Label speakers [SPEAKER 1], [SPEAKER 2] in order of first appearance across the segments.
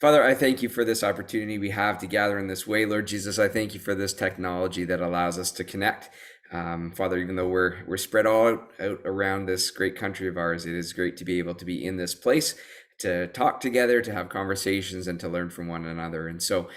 [SPEAKER 1] Father, I thank you for this opportunity we have to gather in this way. Lord Jesus, I thank you for this technology that allows us to connect. Father, even though we're spread all out around this great country of ours, it is great to be able to be in this place, to talk together, to have conversations, and to learn from one another. And so,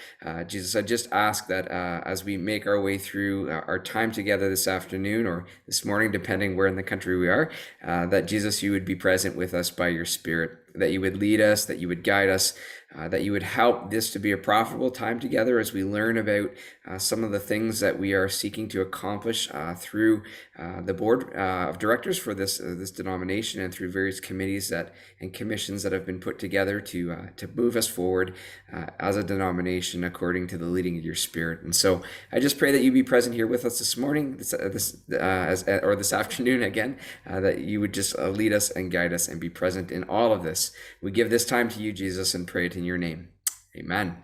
[SPEAKER 1] Jesus, I just ask that as we make our way through our time together this afternoon or this morning, depending where in the country we are, that Jesus, you would be present with us by your Spirit, that you would lead us, that you would guide us, that you would help this to be a profitable time together as we learn about some of the things that we are seeking to accomplish through the board of directors for this denomination, and through various committees and commissions that have been put together to move us forward as a denomination according to the leading of your Spirit. And so I just pray that you be present here with us this morning, or this afternoon again, that you would just lead us and guide us and be present in all of this. We give this time to you, Jesus, and pray it in your name. Amen.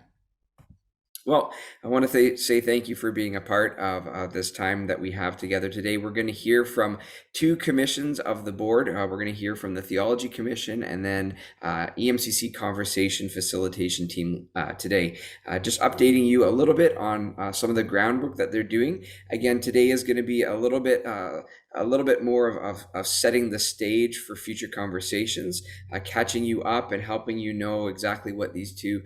[SPEAKER 1] Well, I want to say thank you for being a part of this time that we have together today. We're going to hear from two commissions of the board. We're going to hear from the Theology Commission and then EMCC Conversation Facilitation Team today. Just updating you a little bit on some of the groundwork that they're doing. Again, today is going to be a little bit more of setting the stage for future conversations, catching you up and helping you know exactly what these two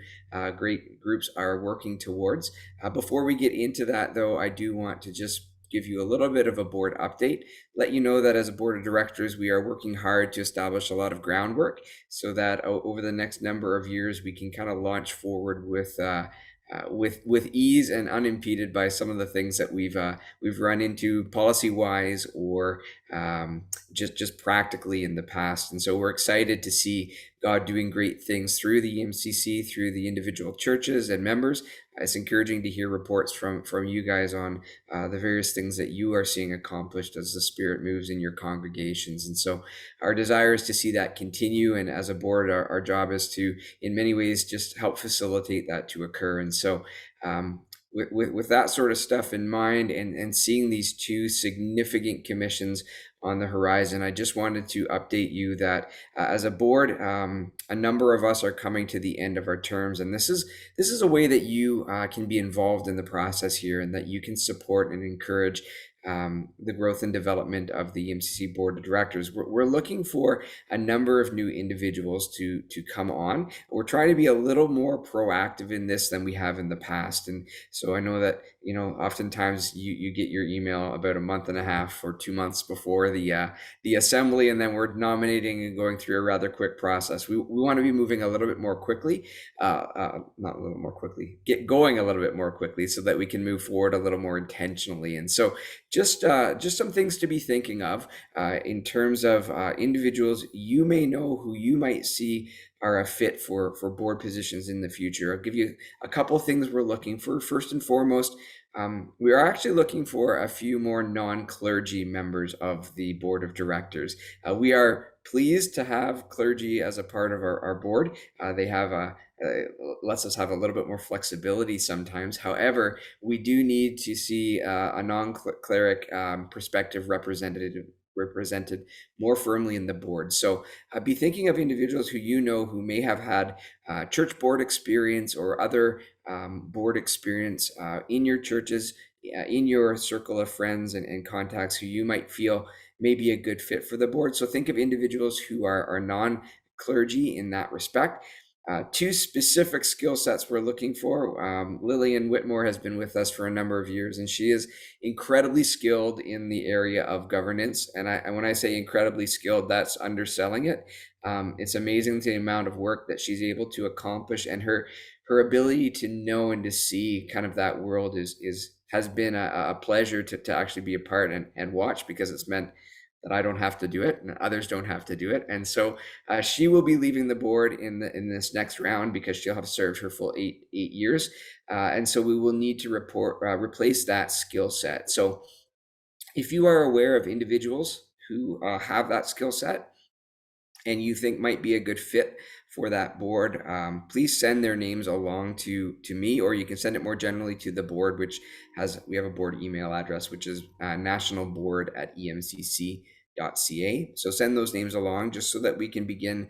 [SPEAKER 1] great groups are working towards. Before we get into that, though, I do want to just give you a little bit of a board update, let you know that as a board of directors, we are working hard to establish a lot of groundwork so that over the next number of years, we can kind of launch forward with ease and unimpeded by some of the things that we've run into policy-wise or just practically in the past. And so we're excited to see God doing great things through the EMCC, through the individual churches and members. It's encouraging to hear reports from you guys on the various things that you are seeing accomplished as the Spirit moves in your congregations. And so our desire is to see that continue. And as a board, our job is to, in many ways, just help facilitate that to occur. And so with that sort of stuff in mind and seeing these two significant commissions on the horizon, I just wanted to update you that as a board, a number of us are coming to the end of our terms, and this is a way that you can be involved in the process here, and that you can support and encourage the growth and development of the EMCC Board of Directors. We're looking for a number of new individuals to come on. We're trying to be a little more proactive in this than we have in the past. And so I know that, oftentimes you get your email about a month and a half or 2 months before the assembly, and then we're nominating and going through a rather quick process. We want to be moving a little bit more quickly, not a little more quickly, get going a little bit more quickly so that we can move forward a little more intentionally. And so just some things to be thinking of in terms of individuals you may know who you might see are a fit for board positions in the future. I'll give you a couple things we're looking for. First and foremost, we are actually looking for a few more non-clergy members of the board of directors. We are pleased to have clergy as a part of our board. They have lets us have a little bit more flexibility sometimes. However, we do need to see a non-cleric perspective represented more firmly in the board. So be thinking of individuals who may have had church board experience or other board experience in your churches, in your circle of friends and contacts who you might feel may be a good fit for the board. So think of individuals who are non-clergy in that respect. Two specific skill sets we're looking for. Lillian Whitmore has been with us for a number of years, and she is incredibly skilled in the area of governance. And when I say incredibly skilled, that's underselling it. It's amazing the amount of work that she's able to accomplish, and her ability to know and to see kind of that world has been a pleasure to actually be a part and watch, because it's meant that I don't have to do it and others don't have to do it. And so she will be leaving the board in this next round because she'll have served her full eight years. And so we will need to replace that skill set. So if you are aware of individuals who have that skill set and you think might be a good fit for that board, please send their names along to me, or you can send it more generally to the board, we have a board email address, which is nationalboard@emcc.ca. So send those names along just so that we can begin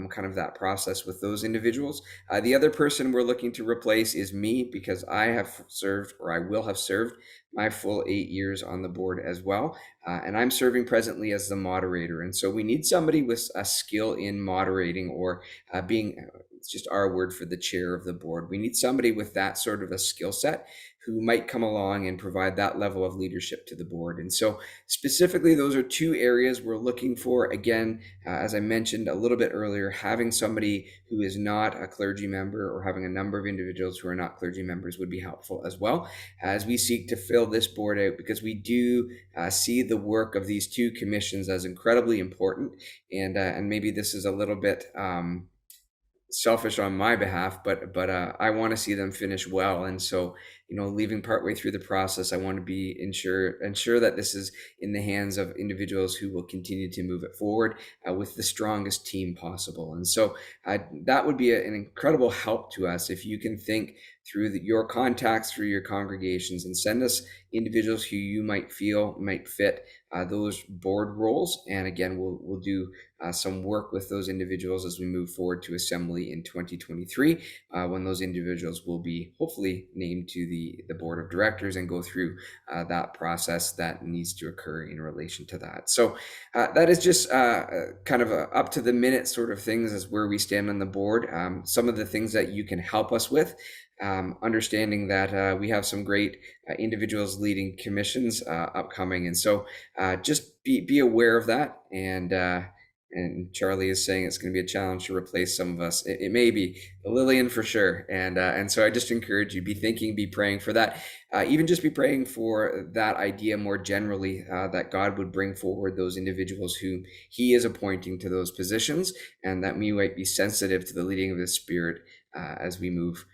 [SPEAKER 1] kind of that process with those individuals. The other person we're looking to replace is me, because I have served, or I will have served, my full 8 years on the board as well. And I'm serving presently as the moderator. And so we need somebody with a skill in moderating, or being, it's just our word for the chair of the board. We need somebody with that sort of a skill set who might come along and provide that level of leadership to the board. And so specifically, those are two areas we're looking for. Again, as I mentioned a little bit earlier, having somebody who is not a clergy member, or having a number of individuals who are not clergy members, would be helpful as well, as we seek to fill this board out, because we do see the work of these two commissions as incredibly important. And maybe this is a little bit selfish on my behalf, but I want to see them finish well. And so, leaving partway through the process, I want to be ensure that this is in the hands of individuals who will continue to move it forward with the strongest team possible. And so that would be an incredible help to us if you can think through your contacts, through your congregations, and send us individuals who you might feel might fit those board roles. And again, we'll do some work with those individuals as we move forward to assembly in 2023, when those individuals will be hopefully named to the board of directors and go through that process that needs to occur in relation to that. So that is just kind of a up to the minute sort of things as where we stand on the board. Some of the things that you can help us with, understanding that we have some great individuals leading commissions upcoming. And so just be aware of that. And Charlie is saying it's going to be a challenge to replace some of us. It may be Lillian for sure. And so I just encourage you, be thinking, be praying for that. Even just be praying for that idea more generally, that God would bring forward those individuals whom he is appointing to those positions, and that we might be sensitive to the leading of the Spirit as we move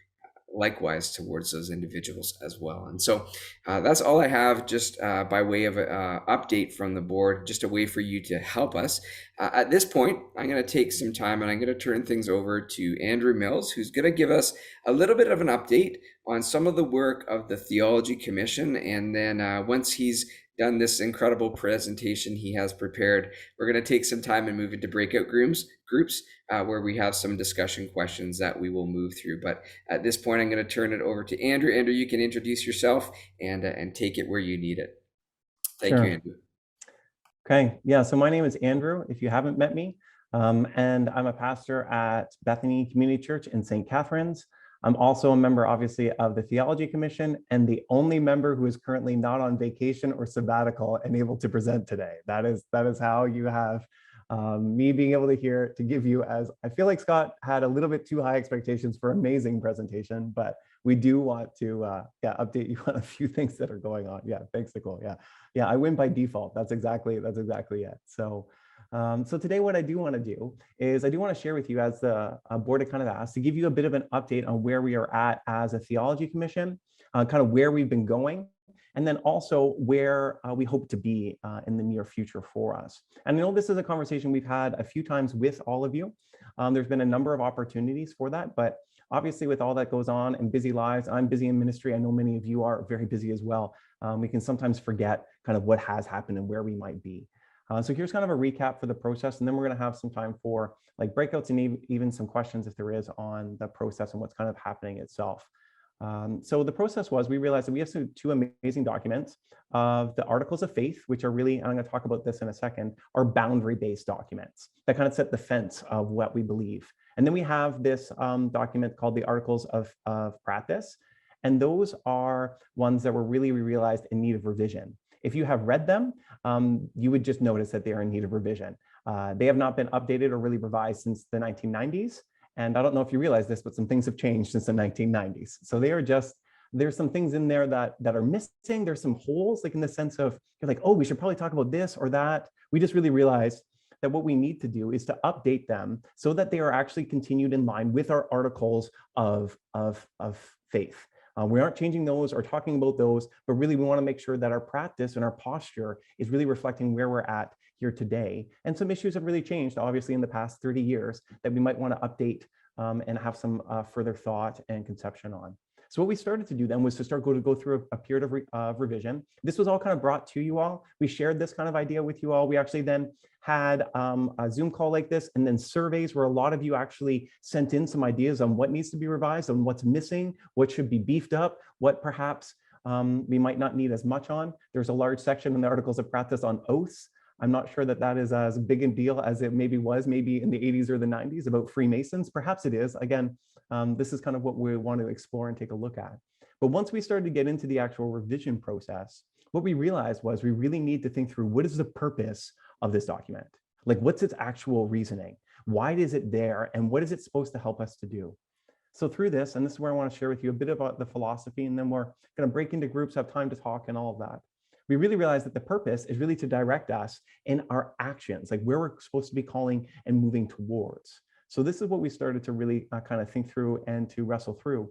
[SPEAKER 1] likewise towards those individuals as well. And so that's all I have, just by way of update from the board, just a way for you to help us. At this point, I'm going to take some time and I'm going to turn things over to Andrew Mills, who's going to give us a little bit of an update on some of the work of the Theology Commission. And then once he's done this incredible presentation he has prepared, we're going to take some time and move into breakout groups where we have some discussion questions that we will move through. But at this point, I'm going to turn it over to Andrew. Andrew, you can introduce yourself and take it where you need it. Thank you, Andrew.
[SPEAKER 2] Okay, yeah, so my name is Andrew, if you haven't met me, and I'm a pastor at Bethany Community Church in St. Catharines. I'm also a member, obviously, of the Theology Commission, and the only member who is currently not on vacation or sabbatical and able to present today. That is how you have me being able to give you, as I feel like Scott had a little bit too high expectations for amazing presentation, but we do want to update you on a few things that are going on. Yeah, thanks, Nicole. Yeah, I win by default. That's exactly it. So today what I do want to do is I do want to share with you, as the board had kind of asked, to give you a bit of an update on where we are at as a Theology Commission, kind of where we've been going, and then also where we hope to be in the near future for us. And I know this is a conversation we've had a few times with all of you. There's been a number of opportunities for that, but obviously with all that goes on and busy lives, I'm busy in ministry. I know many of you are very busy as well. We can sometimes forget kind of what has happened and where we might be. So here's kind of a recap for the process, and then we're going to have some time for like breakouts and even some questions if there is on the process and what's kind of happening itself. So the process was, we realized that we have two amazing documents of the Articles of Faith, which are really, and I'm going to talk about this in a second, are boundary-based documents that kind of set the fence of what we believe. And then we have this document called the Articles of Practice, and those are ones that we realized in need of revision. If you have read them, you would just notice that they are in need of revision. They have not been updated or really revised since the 1990s. And I don't know if you realize this, but some things have changed since the 1990s. So there's some things in there that are missing. There's some holes, like in the sense of, you're like, oh, we should probably talk about this or that. We just really realized that what we need to do is to update them so that they are actually continued in line with our articles of faith. We aren't changing those or talking about those, but really we want to make sure that our practice and our posture is really reflecting where we're at here today. And some issues have really changed, obviously, in the past 30 years that we might want to update and have some further thought and conception on. So what we started to do then was to go through a period of revision. This was all kind of brought to you all. We shared this kind of idea with you all. We actually then had a Zoom call like this, and then surveys where a lot of you actually sent in some ideas on what needs to be revised, on what's missing, what should be beefed up, what perhaps we might not need as much on. There's a large section in the Articles of Practice on oaths. I'm not sure that is as big a deal as it maybe was maybe in the 80s or the 90s about Freemasons. Perhaps it is. Again, this is kind of what we want to explore and take a look at. But once we started to get into the actual revision process, what we realized was we really need to think through what is the purpose of this document? Like, what's its actual reasoning? Why is it there? And what is it supposed to help us to do? So through this, and this is where I want to share with you a bit about the philosophy, and then we're going to break into groups, have time to talk and all of that. We really realize that the purpose is really to direct us in our actions, like where we're supposed to be calling and moving towards. So this is what we started to really kind of think through and to wrestle through.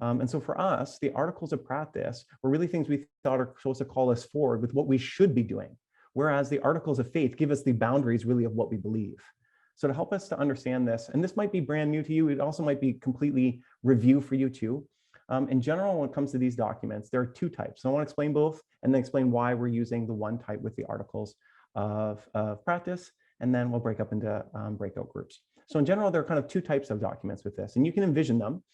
[SPEAKER 2] And so for us, the Articles of Practice were really things we thought are supposed to call us forward with what we should be doing, whereas the Articles of Faith give us the boundaries really of what we believe. So to help us to understand this, and this might be brand new to you, it also might be completely review for you too. In general, when it comes to these documents, there are two types. So I want to explain both and then explain why we're using the one type with the Articles of Practice, and then we'll break up into breakout groups. So in general, there are kind of two types of documents with this, and you can envision them.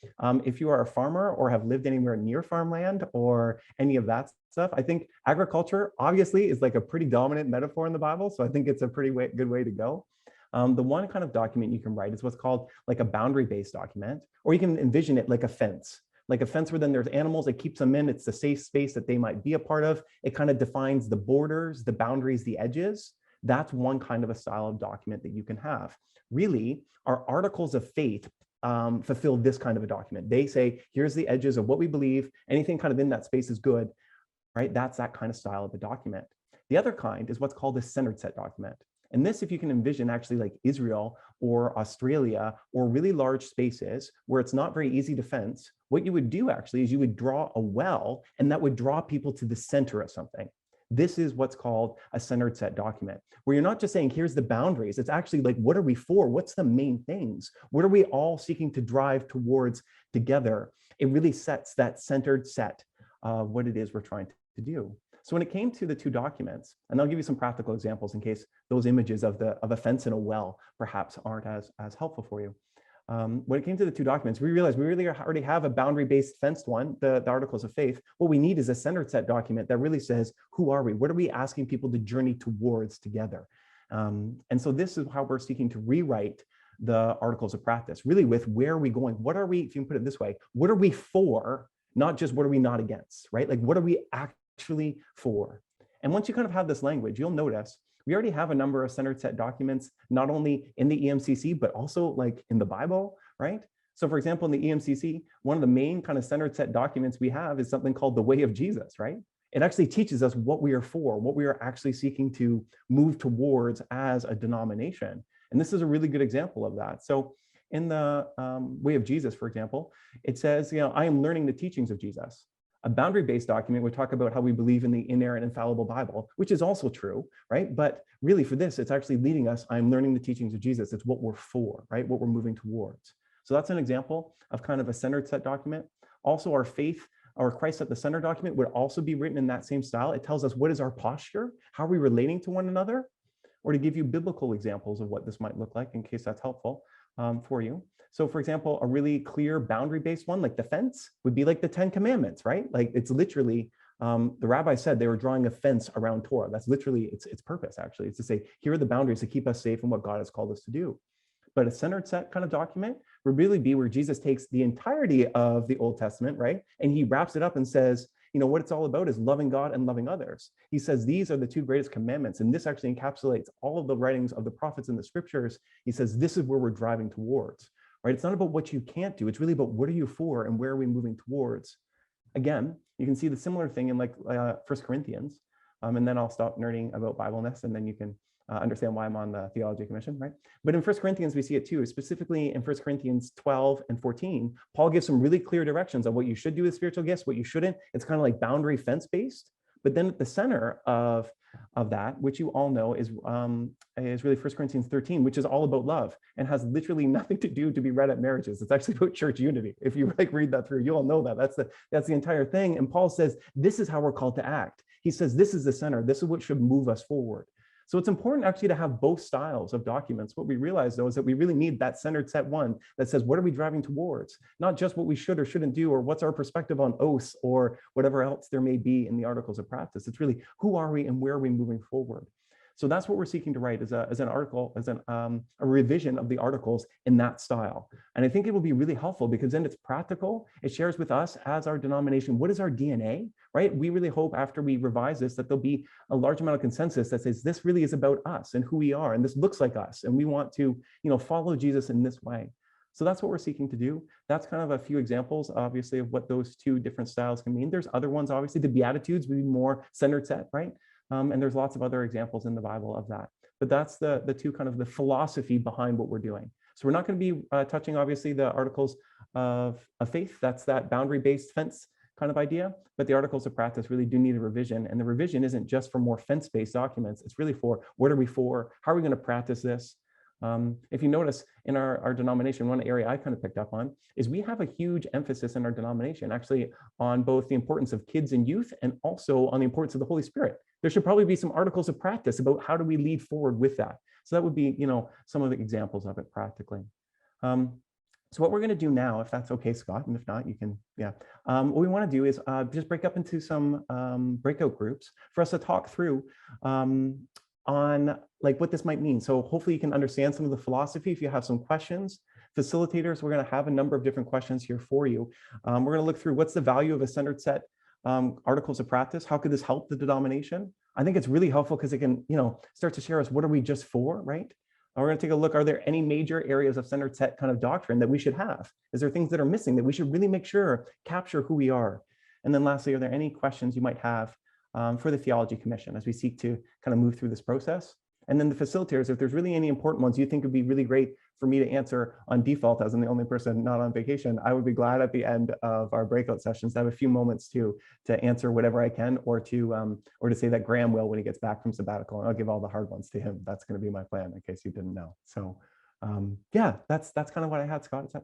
[SPEAKER 2] If you are a farmer or have lived anywhere near farmland or any of that stuff, I think agriculture obviously is like a pretty dominant metaphor in the Bible. So I think it's a pretty good way to go. The one kind of document you can write is what's called like a boundary-based document, or you can envision it like a fence where then there's animals, it keeps them in, it's the safe space that they might be a part of. It kind of defines the borders, the boundaries, the edges. That's one kind of a style of document that you can have. Really, our Articles of Faith fulfill this kind of a document. They say, here's the edges of what we believe, anything kind of in that space is good, right? That's that kind of style of a document. The other kind is what's called a centered set document. And this, if you can envision actually like Israel or Australia or really large spaces where it's not very easy to fence, what you would do actually is you would draw a well, and that would draw people to the center of something. This is what's called a centered set document, where you're not just saying, here's the boundaries. It's actually like, what are we for? What's the main things? What are we all seeking to drive towards together? It really sets that centered set of what it is we're trying to do. So when it came to the two documents, and I'll give you some practical examples in case those images of a fence and a well perhaps aren't as helpful for you. When it came to the two documents, we realized we really already have a boundary-based fenced one, the Articles of Faith. What we need is a centered set document that really says, who are we? What are we asking people to journey towards together? And so this is how we're seeking to rewrite the Articles of Practice, really with where are we going? What are we, if you can put it this way, what are we for? Not just what are we not against, right? Like what are we actually for? And once you kind of have this language, you'll notice we already have a number of centered set documents, not only in the EMCC, but also like in the Bible, right? So for example, in the EMCC, one of the main kind of centered set documents we have is something called the Way of Jesus, right? It actually teaches us what we are for, what we are actually seeking to move towards as a denomination. And this is a really good example of that. So in the Way of Jesus, for example, it says, I am learning the teachings of Jesus. A boundary-based document would talk about how we believe in the inerrant, infallible Bible, which is also true, right? But really for this, it's actually leading us, I'm learning the teachings of Jesus. It's what we're for, right? What we're moving towards. So that's an example of kind of a centered set document. Also, our faith, our Christ at the center document would also be written in that same style. It tells us what is our posture? How are we relating to one another? Or to give you biblical examples of what this might look like in case that's helpful for you. So for example, a really clear boundary-based one, like the fence, would be like the 10 Commandments, right? Like it's literally, the rabbi said they were drawing a fence around Torah. That's literally its purpose, actually. It's to say, here are the boundaries to keep us safe and what God has called us to do. But a centered set kind of document would really be where Jesus takes the entirety of the Old Testament, right? And he wraps it up and says, what it's all about is loving God and loving others. He says, these are the two greatest commandments. And this actually encapsulates all of the writings of the prophets and the scriptures. He says, this is where we're driving towards. Right? It's not about what you can't do. It's really about what are you for and where are we moving towards? Again, you can see the similar thing in like 1 Corinthians. And then I'll stop nerding about Bibleness and then you can understand why I'm on the Theology Commission, right? But in 1 Corinthians, we see it too, specifically in 1 Corinthians 12 and 14, Paul gives some really clear directions on what you should do with spiritual gifts, what you shouldn't. It's kind of like boundary fence based. But then at the center of that, which you all know is really 1 Corinthians 13, which is all about love and has literally nothing to do to be read at marriages. It's actually about church unity. If you read that through, you all know that. That's the entire thing. And Paul says, this is how we're called to act. He says, this is the center. This is what should move us forward. So it's important actually to have both styles of documents. What we realize though is that we really need that centered set one that says, what are we driving towards? Not just what we should or shouldn't do, or what's our perspective on oaths or whatever else there may be in the articles of practice. It's really who are we and where are we moving forward? So that's what we're seeking to write as an article, as a revision of the articles in that style. And I think it will be really helpful because then it's practical. It shares with us as our denomination, what is our DNA, right? We really hope after we revise this that there'll be a large amount of consensus that says this really is about us and who we are, and this looks like us, and we want to, follow Jesus in this way. So that's what we're seeking to do. That's kind of a few examples, obviously, of what those two different styles can mean. There's other ones, obviously, the Beatitudes would be more centered set, right? And there's lots of other examples in the Bible of that. But that's the two kind of the philosophy behind what we're doing. So we're not going to be touching, obviously, the articles of faith. That's that boundary-based fence kind of idea. But the articles of practice really do need a revision. And the revision isn't just for more fence-based documents. It's really for what are we for? How are we going to practice this? If you notice in our denomination, one area I kind of picked up on is we have a huge emphasis in our denomination actually on both the importance of kids and youth and also on the importance of the Holy Spirit. There should probably be some articles of practice about how do we lead forward with that. So that would be, some of the examples of it practically. So what we're going to do now, if that's okay, Scott, and if not, you can, what we want to do is just break up into some breakout groups for us to talk through on like what this might mean. So hopefully you can understand some of the philosophy. If you have some questions, facilitators, we're going to have a number of different questions here for you. We're going to look through what's the value of a centered set articles of practice. How could this help the denomination? I think it's really helpful because it can, start to share us what are we just for, right? We're going to take a look, are there any major areas of centered set kind of doctrine that we should have? Is there things that are missing that we should really make sure capture who we are? And then lastly, are there any questions you might have for the Theology Commission as we seek to kind of move through this process? And then the facilitators, if there's really any important ones you think would be really great for me to answer on default as I'm the only person not on vacation, I would be glad at the end of our breakout sessions to have a few moments to answer whatever I can, or to say that Graham will when he gets back from sabbatical, and I'll give all the hard ones to him. That's going to be my plan in case you didn't know. So that's kind of what I had, Scott. Is that...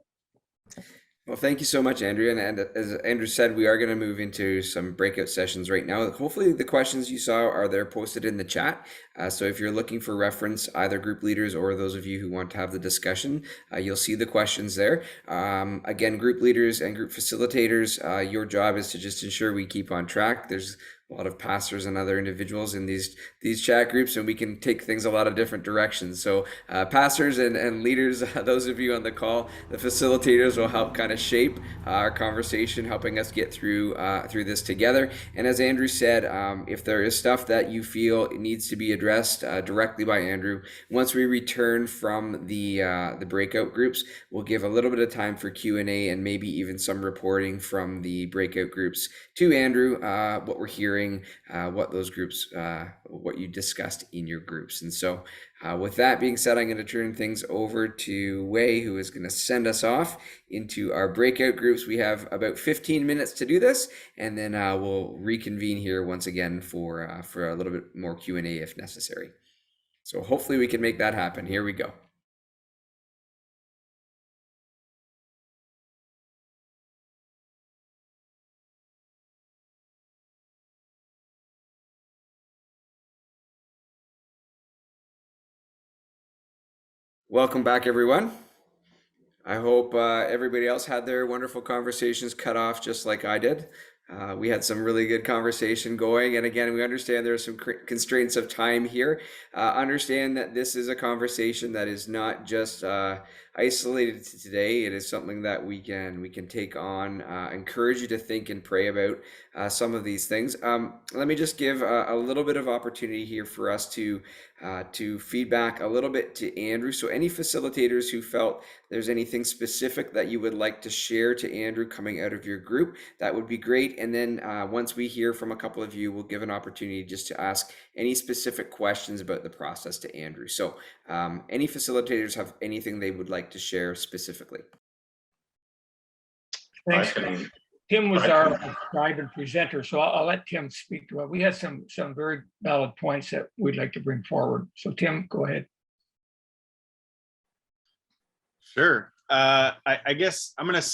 [SPEAKER 1] Well, thank you so much, Andrew. And as Andrew said, we are going to move into some breakout sessions right now. Hopefully the questions you saw are there posted in the chat. So if you're looking for reference, either group leaders or those of you who want to have the discussion, you'll see the questions there. Again, group leaders and group facilitators, your job is to just ensure we keep on track. There's a lot of pastors and other individuals in these chat groups, and we can take things a lot of different directions. So pastors and leaders, those of you on the call, the facilitators will help kind of shape our conversation, helping us get through this together. And as Andrew said, if there is stuff that you feel needs to be addressed directly by Andrew, once we return from the breakout groups, we'll give a little bit of time for Q&A and maybe even some reporting from the breakout groups to Andrew, what we're hearing, what those groups, what you discussed in your groups. And so with that being said, I'm going to turn things over to Wei, who is going to send us off into our breakout groups. We have about 15 minutes to do this, and then we'll reconvene here once again for a little bit more Q&A if necessary. So hopefully we can make that happen. Here we go. Welcome back, everyone. I hope everybody else had their wonderful conversations cut off just like I did. We had some really good conversation going. And again, we understand there are some constraints of time here. Understand that this is a conversation that is not just isolated to today. It is something that we can take on. Encourage you to think and pray about some of these things. Let me just give a little bit of opportunity here for us to feedback a little bit to Andrew. So any facilitators who felt there's anything specific that you would like to share to Andrew coming out of your group, that would be great. And then once we hear from a couple of you, we'll give an opportunity just to ask any specific questions about the process to Andrew. So any facilitators have anything they would like to share specifically?
[SPEAKER 3] Thanks. Tim was our scribe and presenter, so I'll let Tim speak to it. We had some very valid points that we'd like to bring forward. So Tim, go ahead.
[SPEAKER 4] Sure. I guess I'm going to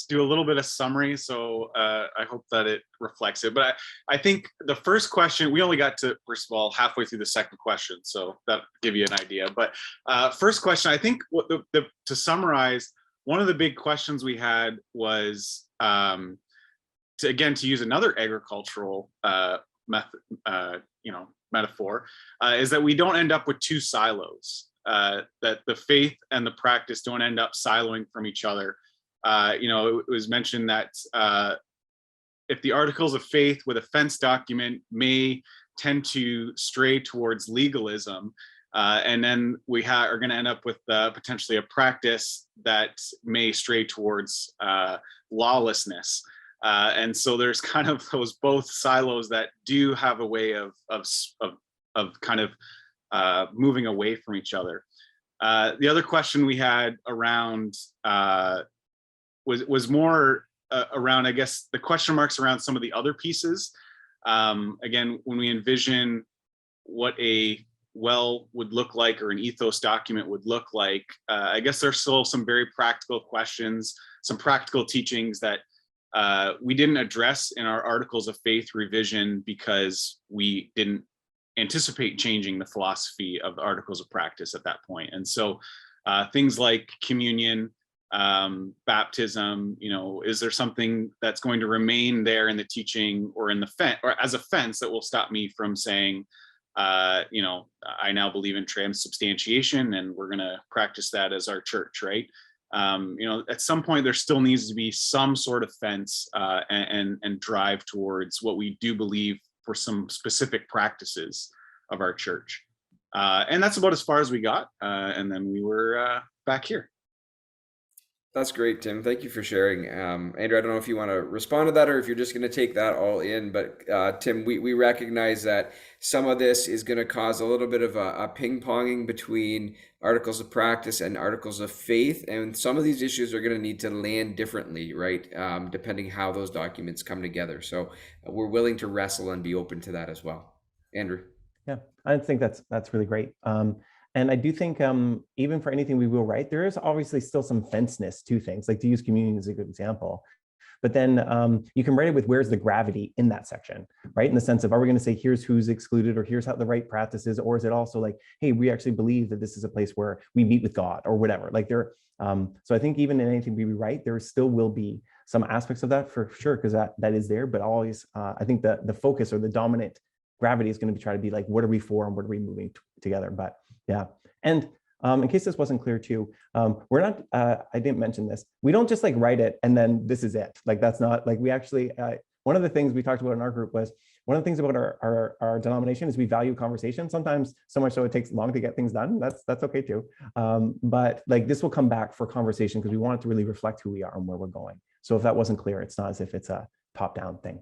[SPEAKER 4] do a little bit of summary, so I hope that it reflects it. But I think the first question, we only got to, first of all, halfway through the second question, so that'll give you an idea. But first question, I think to summarize, one of the big questions we had was, to use another agricultural metaphor, is that we don't end up with two silos. That the faith and the practice don't end up siloing from each other. It was mentioned that if the articles of faith with a fence document may tend to stray towards legalism, and then we are going to end up with potentially a practice that may stray towards lawlessness. And so there's kind of those both silos that do have a way of kind of moving away from each other. The other question we had around was more around, I guess, the question marks around some of the other pieces. Again, when we envision what a well would look like or an ethos document would look like, I guess there's still some very practical questions, some practical teachings that we didn't address in our articles of faith revision because we didn't anticipate changing the philosophy of the articles of practice at that point. And so things like communion, baptism, is there something that's going to remain there in the teaching or in the fence or as a fence that will stop me from saying, I now believe in transubstantiation and we're going to practice that as our church, right? At some point there still needs to be some sort of fence and drive towards what we do believe for some specific practices of our church. And that's about as far as we got. And then we were back here.
[SPEAKER 1] That's great, Tim. Thank you for sharing. Andrew, I don't know if you want to respond to that or if you're just going to take that all in, but Tim, we recognize that some of this is going to cause a little bit of a ping-ponging between articles of practice and articles of faith, and some of these issues are going to need to land differently, right, depending how those documents come together. So we're willing to wrestle and be open to that as well. Andrew?
[SPEAKER 2] Yeah, I think that's really great. And I do think even for anything we will write, there is obviously still some fenceness to things, like to use communion as a good example. But then you can write it with where's the gravity in that section, right? In the sense of, are we going to say, here's who's excluded, or here's how the right practice is, or is it also like, hey, we actually believe that this is a place where we meet with God or whatever. Like so I think even in anything we write, there still will be some aspects of that for sure, because that is there. But always, I think the focus or the dominant gravity is going to try to be like, what are we for and what are we moving together? But yeah, and in case this wasn't clear too, we're not, I didn't mention this, we don't just like write it and then this is it. Like that's not, like we actually, one of the things we talked about in our group was, one of the things about our denomination is we value conversation, sometimes so much so it takes long to get things done. That's okay too. But like this will come back for conversation because we want it to really reflect who we are and where we're going. So if that wasn't clear, it's not as if it's a top-down thing.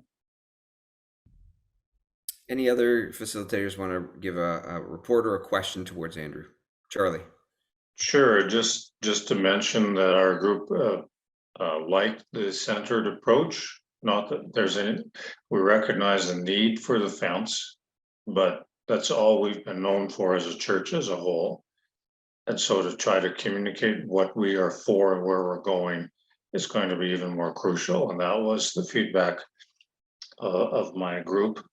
[SPEAKER 1] Any other facilitators want to give a report or a question towards Andrew? Charlie?
[SPEAKER 5] Sure, just to mention that our group liked the centered approach. Not that there's any, we recognize the need for the fence, but that's all we've been known for as a church as a whole. And so to try to communicate what we are for and where we're going is going to be even more crucial. And that was the feedback of my group.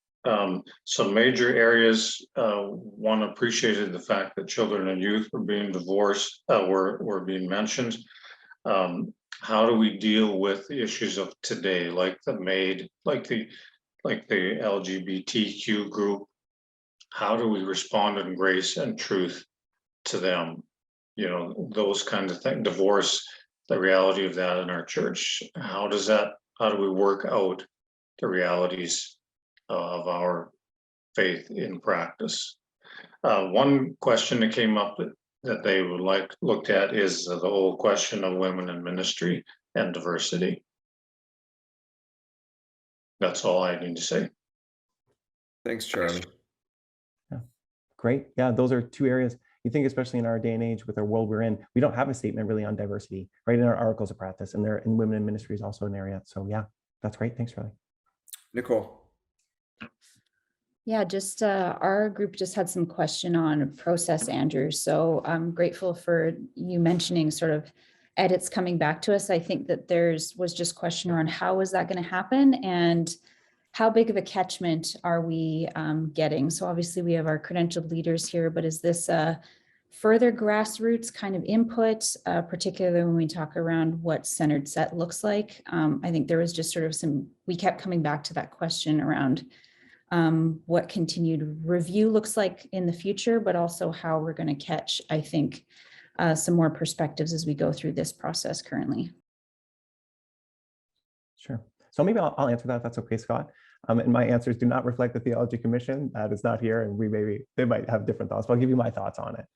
[SPEAKER 5] Some major areas, one appreciated the fact that children and youth were being divorced, were being mentioned. How do we deal with the issues of today, like the MAID, like the LGBTQ group? How do we respond in grace and truth to them? Those kinds of things. Divorce, the reality of that in our church. How do we work out the realities of our faith in practice? One question that came up that they would like looked at is the whole question of women in ministry and diversity. That's all I need to say.
[SPEAKER 1] Thanks, Charlie.
[SPEAKER 2] Yeah, great. Yeah, those are two areas. You think, especially in our day and age with our world we're in, we don't have a statement really on diversity, right, in our articles of practice, and there in women in ministry is also an area. So yeah, That's great. Thanks, Charlie.
[SPEAKER 1] Nicole.
[SPEAKER 6] Yeah, just our group just had some question on process, Andrew. So I'm grateful for you mentioning sort of edits coming back to us. I think that was just question around how is that going to happen and how big of a catchment are we getting? So obviously we have our credentialed leaders here, but is this further grassroots kind of input, particularly when we talk around what centered set looks like? I think there was just sort of we kept coming back to that question around what continued review looks like in the future, but also how we're going to catch, I think, some more perspectives as we go through this process currently.
[SPEAKER 2] Sure. So maybe I'll answer that if that's okay, Scott. And my answers do not reflect the Theology Commission. That is not here, and they might have different thoughts, but I'll give you my thoughts on it.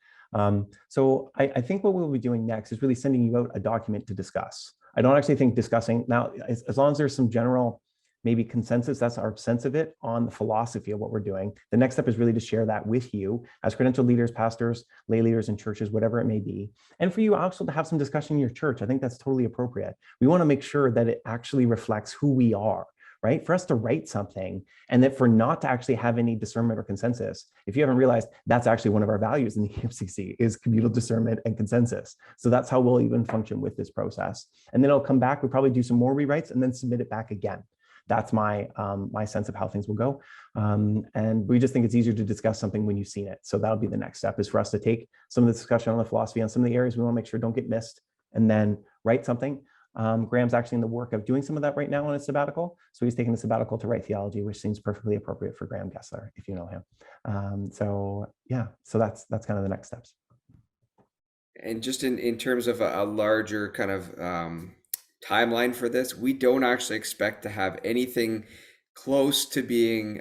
[SPEAKER 2] So I think what we'll be doing next is really sending you out a document to discuss. I don't actually think discussing now, as long as there's some general maybe consensus, that's our sense of it on the philosophy of what we're doing. The next step is really to share that with you as credentialed leaders, pastors, lay leaders in churches, whatever it may be. And for you also to have some discussion in your church. I think that's totally appropriate. We want to make sure that it actually reflects who we are, right? For us to write something and that for not to actually have any discernment or consensus, if you haven't realized, that's actually one of our values in the EMCC is communal discernment and consensus. So that's how we'll even function with this process. And then it'll come back, we'll probably do some more rewrites and then submit it back again. That's my my sense of how things will go. And we just think it's easier to discuss something when you've seen it. So that'll be the next step, is for us to take some of the discussion on the philosophy on some of the areas we want to make sure don't get missed and then write something. Graham's actually in the work of doing some of that right now on his sabbatical. So he's taking the sabbatical to write theology, which seems perfectly appropriate for Graham Gessler, if you know him. So yeah, so that's kind of the next steps.
[SPEAKER 1] And just in terms of a larger kind of timeline for this, we don't actually expect to have anything close to being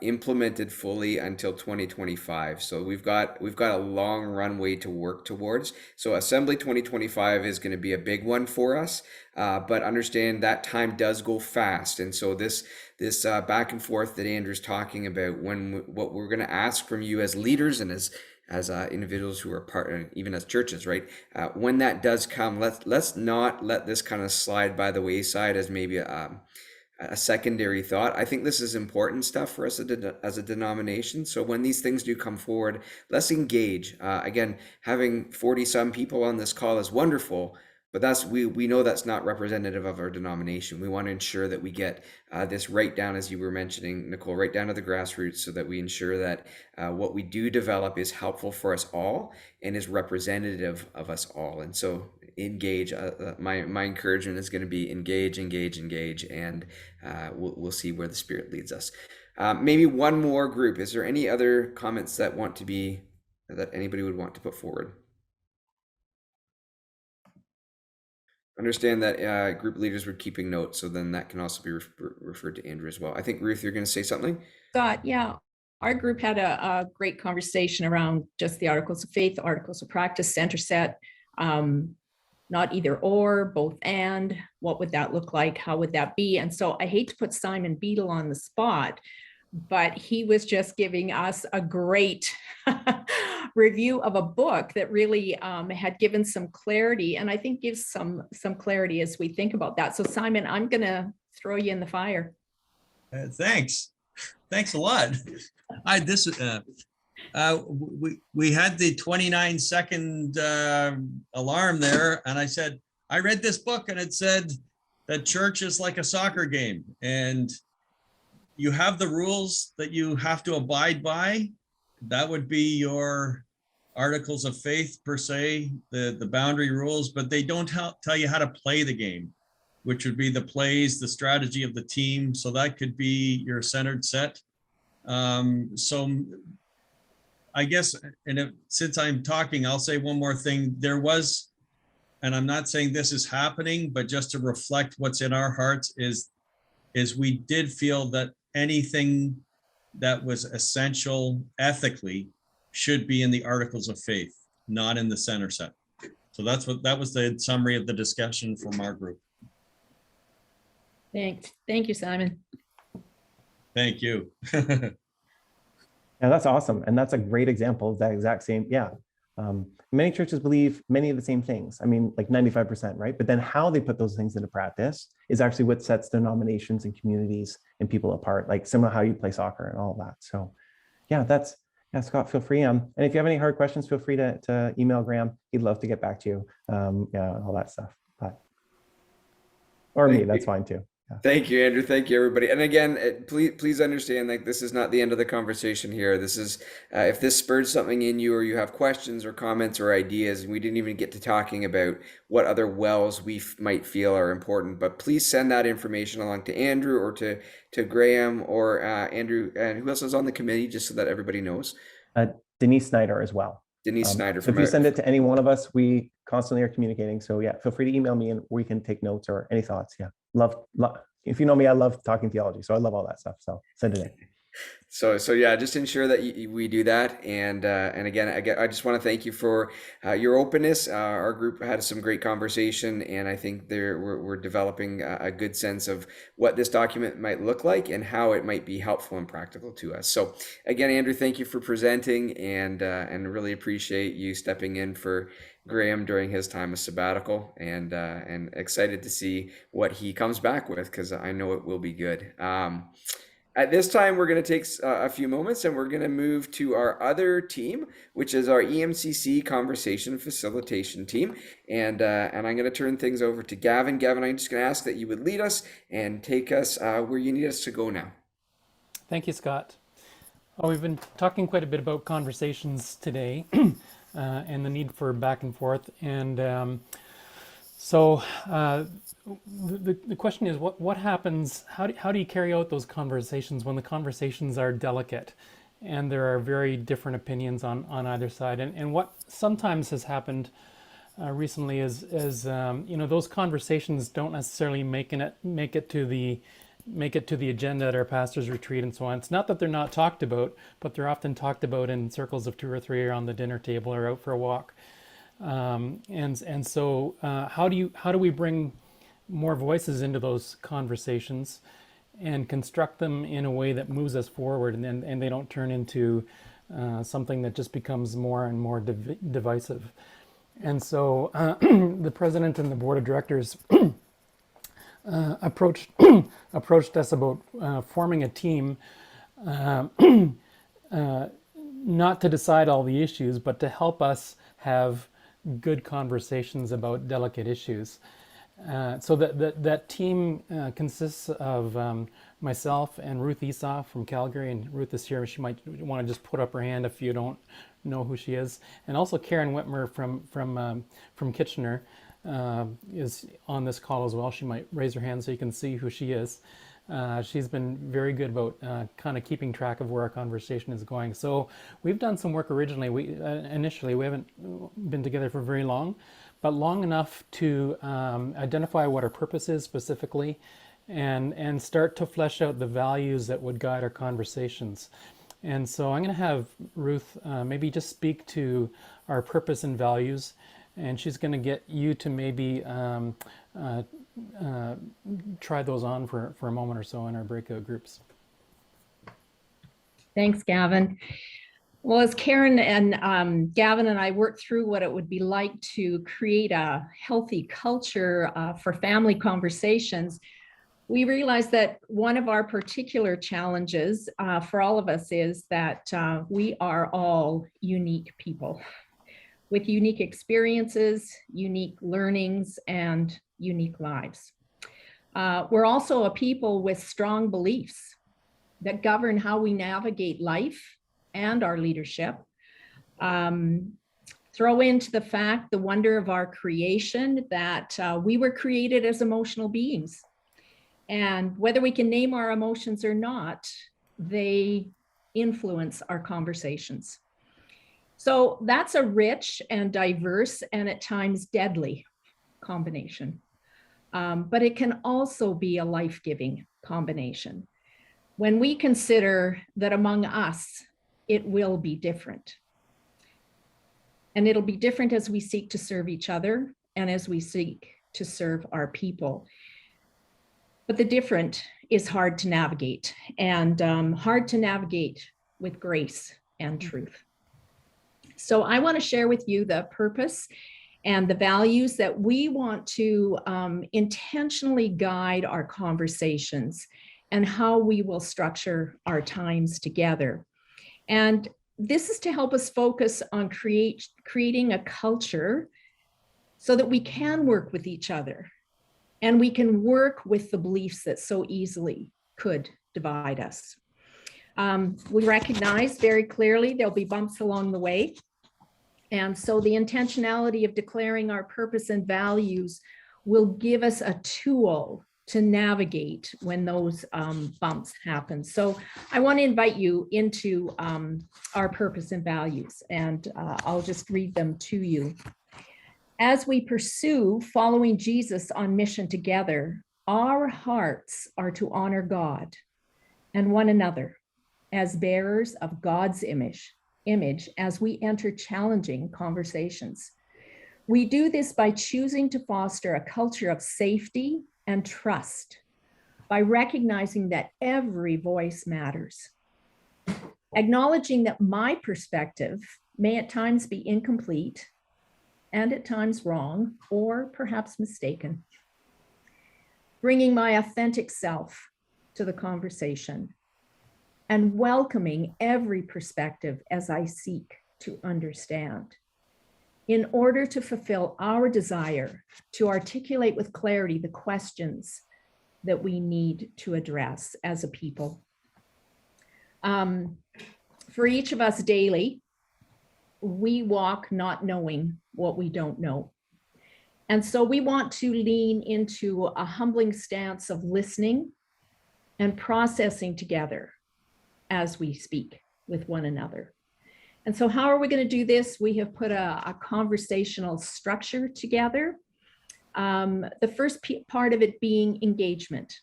[SPEAKER 1] implemented fully until 2025. So we've got a long runway to work towards. So Assembly 2025 is going to be a big one for us, but understand that time does go fast. And so this back and forth that Andrew's talking about, what we're going to ask from you as leaders and as individuals who are part, even as churches, right? When that does come, let's not let this kind of slide by the wayside as maybe a secondary thought. I think this is important stuff for us as a denomination. So when these things do come forward, let's engage. Again, having 40 some people on this call is wonderful, but we know that's not representative of our denomination. We want to ensure that we get this right down, as you were mentioning, Nicole, right down to the grassroots, so that we ensure that what we do develop is helpful for us all and is representative of us all. And so engage. My encouragement is going to be engage, and we'll see where the Spirit leads us. Maybe one more group. Is there any other comments that anybody would want to put forward? Understand that group leaders were keeping notes, so then that can also be referred to Andrew as well. I think, Ruth, you're going to say something?
[SPEAKER 7] Scott, yeah. Our group had a great conversation around just the articles of faith, articles of practice, center set, not either or, both and. What would that look like? How would that be? And so I hate to put Simon Beadle on the spot, but he was just giving us a great review of a book that really had given some clarity, and I think gives some clarity as we think about that. So Simon, I'm going to throw you in the fire.
[SPEAKER 8] Thanks a lot. We had the 29-second alarm there, and I said, I read this book and it said that church is like a soccer game, and you have the rules that you have to abide by. That would be your articles of faith per se, the boundary rules, but they don't tell you how to play the game, which would be the plays, the strategy of the team. So that could be your centered set. So I guess, since I'm talking, I'll say one more thing. There was, and I'm not saying this is happening, but just to reflect what's in our hearts is we did feel that anything that was essential ethically should be in the articles of faith, not in the center set. So that was the summary of the discussion from our group.
[SPEAKER 7] Thanks. Thank you, Simon.
[SPEAKER 8] Thank you.
[SPEAKER 2] Yeah, that's awesome. And that's a great example of that exact same. Yeah. Many churches believe many of the same things. I mean, like 95%, right? But then how they put those things into practice is actually what sets denominations and communities and people apart, like similar how you play soccer and all of that. So yeah, Scott, feel free. And if you have any hard questions, feel free to email Graham. He'd love to get back to you. Yeah, all that stuff. Or me, that's fine too. Yeah.
[SPEAKER 1] Thank you, Andrew. Thank you, everybody. And again, please understand, like, this is not the end of the conversation here. This is, if this spurred something in you, or you have questions or comments or ideas, and we didn't even get to talking about what other wells we might feel are important, but please send that information along to Andrew or to Graham or Andrew, and who else is on the committee, just so that everybody knows.
[SPEAKER 2] Denise Snyder as well.
[SPEAKER 1] Denise Snyder.
[SPEAKER 2] So if you send it to any one of us, we constantly are communicating. So yeah, feel free to email me and we can take notes or any thoughts. Yeah, love. If you know me, I love talking theology, so I love all that stuff. So send it in.
[SPEAKER 1] So yeah, just ensure that we do that. And again, I just want to thank you for your openness. Our group had some great conversation, and I think we're developing a good sense of what this document might look like and how it might be helpful and practical to us. So again, Andrew, thank you for presenting, and really appreciate you stepping in for Graham during his time of sabbatical, and excited to see what he comes back with, because I know it will be good. At this time, we're going to take a few moments, and we're going to move to our other team, which is our EMCC Conversation Facilitation team. And I'm going to turn things over to Gavin. Gavin, I'm just going to ask that you would lead us and take us where you need us to go now.
[SPEAKER 9] Thank you, Scott. Well, we've been talking quite a bit about conversations today and the need for back and forth. And so the question is, what happens, how do you carry out those conversations when the conversations are delicate and there are very different opinions on either side? And what sometimes has happened recently is those conversations don't necessarily make it to the agenda at our pastor's retreat and so on. It's not that they're not talked about, but they're often talked about in circles of 2 or 3 around the dinner table or out for a walk. So how do we bring more voices into those conversations and construct them in a way that moves us forward, and they don't turn into something that just becomes more and more divisive? And so the president and the board of directors approached us about forming a team, not to decide all the issues, but to help us have good conversations about delicate issues. So that team consists of myself and Ruth Esau from Calgary, and Ruth is here. She might want to just put up her hand if you don't know who she is, and also Karen Whitmore from Kitchener is on this call as well. She might raise her hand so you can see who she is. She's been very good about kind of keeping track of where our conversation is going. So we've done some work originally. Initially, we haven't been together for very long, but long enough to identify what our purpose is specifically, and start to flesh out the values that would guide our conversations. And so I'm going to have Ruth maybe just speak to our purpose and values, and she's going to get you to maybe try those on for a moment or so in our breakout groups.
[SPEAKER 7] Thanks, Gavin. Well, as Karen and Gavin and I worked through what it would be like to create a healthy culture for family conversations, we realized that one of our particular challenges for all of us is that we are all unique people with unique experiences, unique learnings, and unique lives. We're also a people with strong beliefs that govern how we navigate life and our leadership. Throw into the fact, the wonder of our creation, that we were created as emotional beings. And whether we can name our emotions or not, they influence our conversations. So that's a rich and diverse and at times deadly combination. But it can also be a life-giving combination when we consider that among us, it will be different. And it'll be different as we seek to serve each other and as we seek to serve our people. But the different is hard to navigate, and hard to navigate with grace and truth. So I want to share with you the purpose and the values that we want to intentionally guide our conversations and how we will structure our times together. And this is to help us focus on creating a culture so that we can work with each other and we can work with the beliefs that so easily could divide us. We recognize very clearly there'll be bumps along the way. And so the intentionality of declaring our purpose and values will give us a tool to navigate when those bumps happen. So I want to invite you into our purpose and values, and I'll just read them to you. As we pursue following Jesus on mission together, our hearts are to honor God and one another as bearers of God's image as we enter challenging conversations. We do this by choosing to foster a culture of safety and trust, by recognizing that every voice matters, acknowledging that my perspective may at times be incomplete and at times wrong or perhaps mistaken, bringing my authentic self to the conversation, and welcoming every perspective as I seek to understand, in order to fulfill our desire to articulate with clarity the questions that we need to address as a people. For each of us daily, we walk not knowing what we don't know. And so we want to lean into a humbling stance of listening and processing together as we speak with one another. And so how are we going to do this? We have put a conversational structure together. The first part of it being engagement,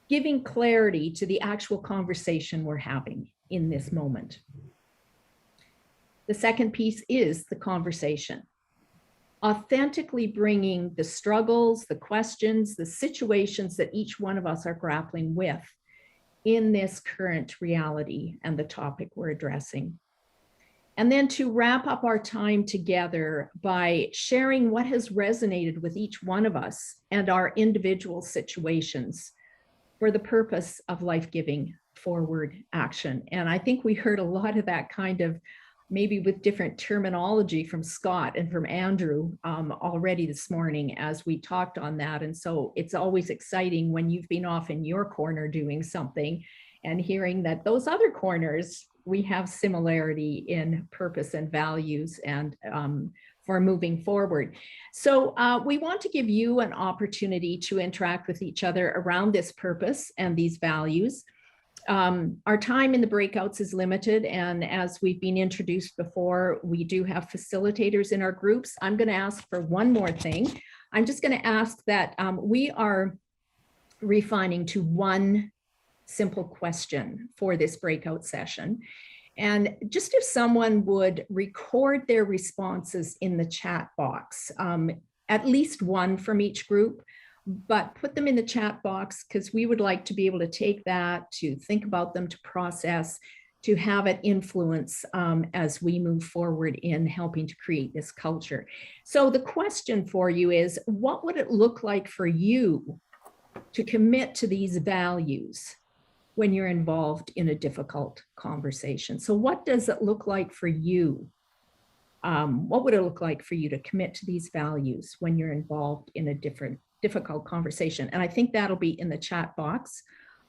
[SPEAKER 7] giving clarity to the actual conversation we're having in this moment. The second piece is the conversation, authentically bringing the struggles, the questions, the situations that each one of us are grappling with in this current reality and the topic we're addressing. And then to wrap up our time together by sharing what has resonated with each one of us and our individual situations for the purpose of life-giving forward action. And I think we heard a lot of that kind of, maybe with different terminology from Scott and from Andrew already this morning as we talked on that. And so it's always exciting when you've been off in your corner doing something and hearing that those other corners, we have similarity in purpose and values and for moving forward. So we want to give you an opportunity to interact with each other around this purpose and these values. Our time in the breakouts is limited, and as we've been introduced before, we do have facilitators in our groups. I'm going to ask for one more thing. I'm just going to ask that we are refining to one simple question for this breakout session. And just if someone would record their responses in the chat box, at least one from each group, but put them in the chat box because we would like to be able to take that, to think about them, to process, to have it influence as we move forward in helping to create this culture. So the question for you is, what would it look like for you to commit to these values when you're involved in a difficult conversation? So what does it look like for you? What would it look like for you to commit to these values when you're involved in a difficult conversation? And I think that'll be in the chat box.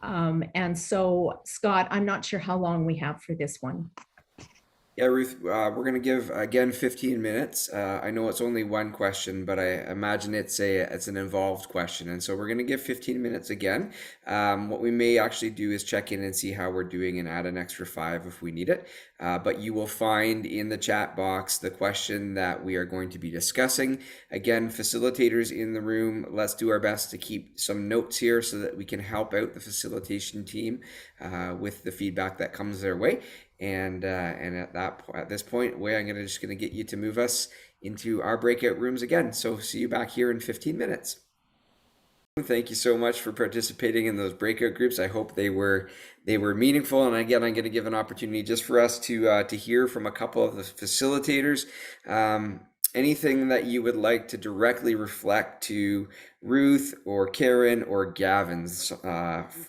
[SPEAKER 7] And so, Scott, I'm not sure how long we have for this one.
[SPEAKER 1] Yeah, Ruth, we're going to give, again, 15 minutes. I know it's only one question, but I imagine it's an involved question. And so we're going to give 15 minutes again. What we may actually do is check in and see how we're doing and add an extra 5 if we need it. But you will find in the chat box the question that we are going to be discussing. Again, facilitators in the room, let's do our best to keep some notes here so that we can help out the facilitation team with the feedback that comes their way. And at this point, I'm just going to get you to move us into our breakout rooms again. So see you back here in 15 minutes. Thank you so much for participating in those breakout groups. I hope they were meaningful. And again, I'm going to give an opportunity just for us to hear from a couple of the facilitators. Anything that you would like to directly reflect to Ruth or Karen or Gavin's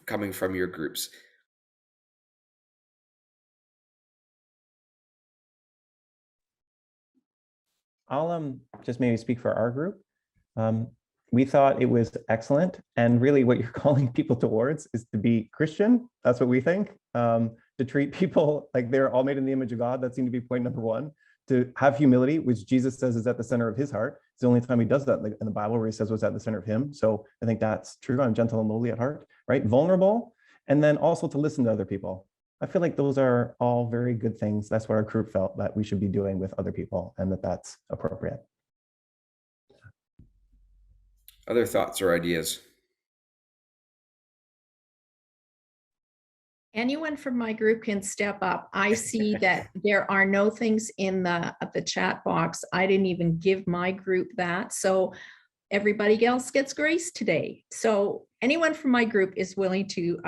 [SPEAKER 1] coming from your groups?
[SPEAKER 2] I'll just maybe speak for our group. We thought it was excellent. And really what you're calling people towards is to be Christian. That's what we think. To treat people like they're all made in the image of God. That seemed to be point number one. To have humility, which Jesus says is at the center of his heart. It's the only time he does that in the Bible where he says what's at the center of him. So I think that's true. I'm gentle and lowly at heart, right? Vulnerable. And then also to listen to other people. I feel like those are all very good things. That's what our group felt that we should be doing with other people and that's appropriate.
[SPEAKER 1] Other thoughts or ideas?
[SPEAKER 7] Anyone from my group can step up. I see that there are no things in the chat box. I didn't even give my group that. So everybody else gets grace today. So anyone from my group is willing to,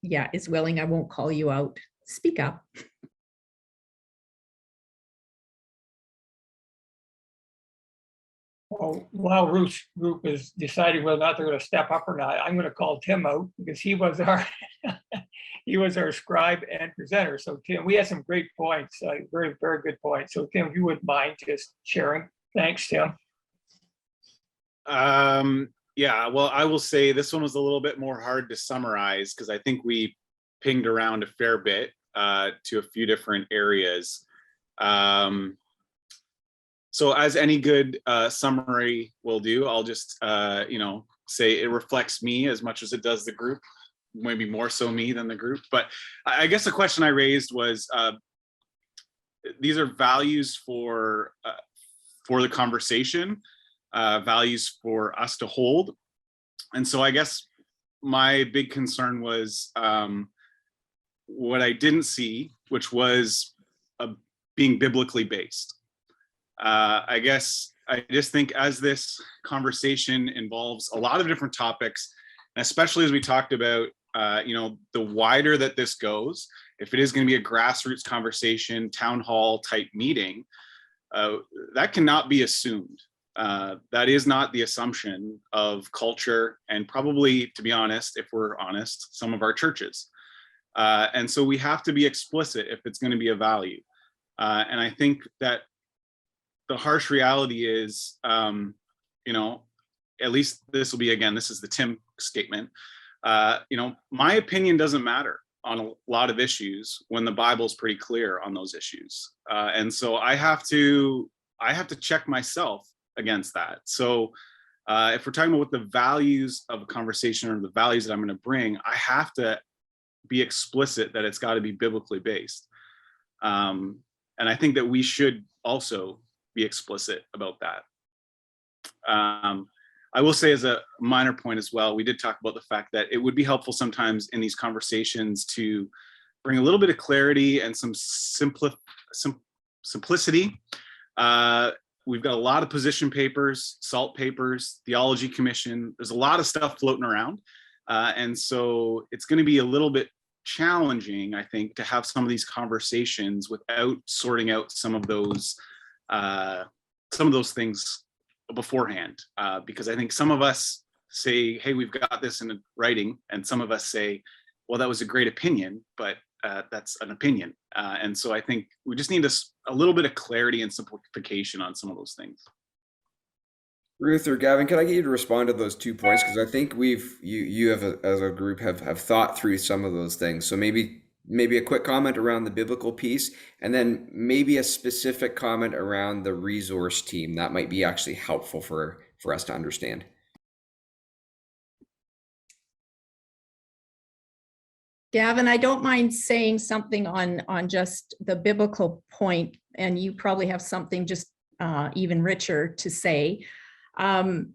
[SPEAKER 7] is willing, I won't call you out. Speak up.
[SPEAKER 3] Well, while Ruth's group is deciding whether or not they're going to step up or not, I'm going to call Tim out because he was our he was our scribe and presenter. So Tim, we had some great points, very, very good points. So Tim, if you wouldn't mind just sharing. Thanks, Tim.
[SPEAKER 4] Yeah, well, I will say this one was a little bit more hard to summarize because I think we pinged around a fair bit to a few different areas. So as any good summary will do, I'll just, say it reflects me as much as it does the group, maybe more so me than the group. But I guess the question I raised was, these are values for the conversation, values for us to hold. And so I guess my big concern was what I didn't see, which was being biblically based. I guess I just think as this conversation involves a lot of different topics, and especially as we talked about, the wider that this goes, if it is going to be a grassroots conversation, town hall type meeting, that cannot be assumed. That is not the assumption of culture and probably, to be honest, if we're honest, some of our churches. And so we have to be explicit if it's going to be a value. And I think that the harsh reality is, at least this will be, again, this is the Tim statement. My opinion doesn't matter on a lot of issues when the Bible's pretty clear on those issues. And so I have to check myself against that. So if we're talking about what the values of a conversation or the values that I'm going to bring, I have to be explicit that it's got to be biblically based. And I think that we should also be explicit about that. I will say as a minor point as well, we did talk about the fact that it would be helpful sometimes in these conversations to bring a little bit of clarity and some simplicity. We've got a lot of position papers, SALT papers, Theology Commission. There's a lot of stuff floating around. And so it's going to be a little bit challenging, I think, to have some of these conversations without sorting out some of those things beforehand, because I think some of us say, hey, we've got this in writing, and some of us say, well, that was a great opinion, but that's an opinion. And so I think we just need a little bit of clarity and simplification on some of those things.
[SPEAKER 1] Ruth or Gavin, can I get you to respond to those 2 points? Because I think you have as a group have thought through some of those things. So maybe a quick comment around the biblical piece, and then maybe a specific comment around the resource team that might be actually helpful for us to understand.
[SPEAKER 7] Gavin, I don't mind saying something on just the biblical point, and you probably have something just even richer to say. I'm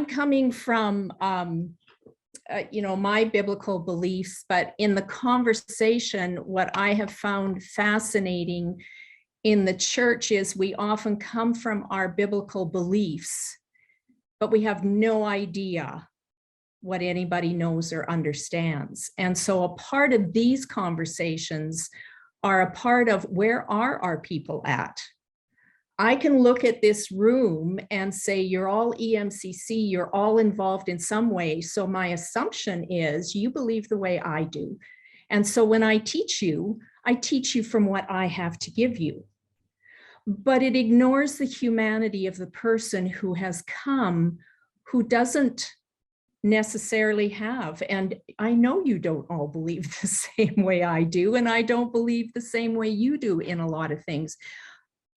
[SPEAKER 7] coming from my biblical beliefs, but in the conversation, what I have found fascinating in the church is we often come from our biblical beliefs, but we have no idea what anybody knows or understands. And so a part of these conversations are a part of where are our people at? I can look at this room and say, you're all EMCC, you're all involved in some way. So my assumption is you believe the way I do. And so when I teach you from what I have to give you. But it ignores the humanity of the person who has come, who doesn't necessarily have. And I know you don't all believe the same way I do, and I don't believe the same way you do in a lot of things.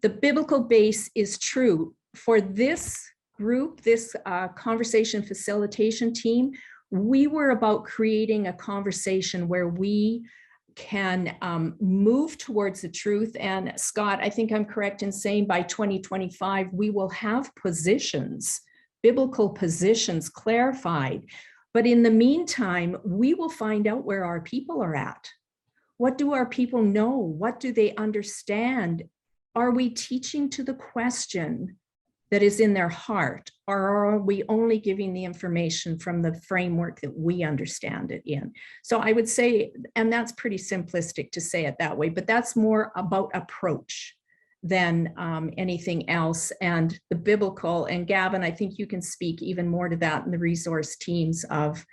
[SPEAKER 7] The biblical base is true. For this group, this conversation facilitation team, we were about creating a conversation where we can move towards the truth. And Scott, I think I'm correct in saying by 2025, we will have positions, biblical positions clarified. But in the meantime, we will find out where our people are at. What do our people know? What do they understand? Are we teaching to the question that is in their heart, or are we only giving the information from the framework that we understand it in? So I would say, and that's pretty simplistic to say it that way, but that's more about approach than anything else. And the biblical, and Gavin, I think you can speak even more to that in the resource teams of,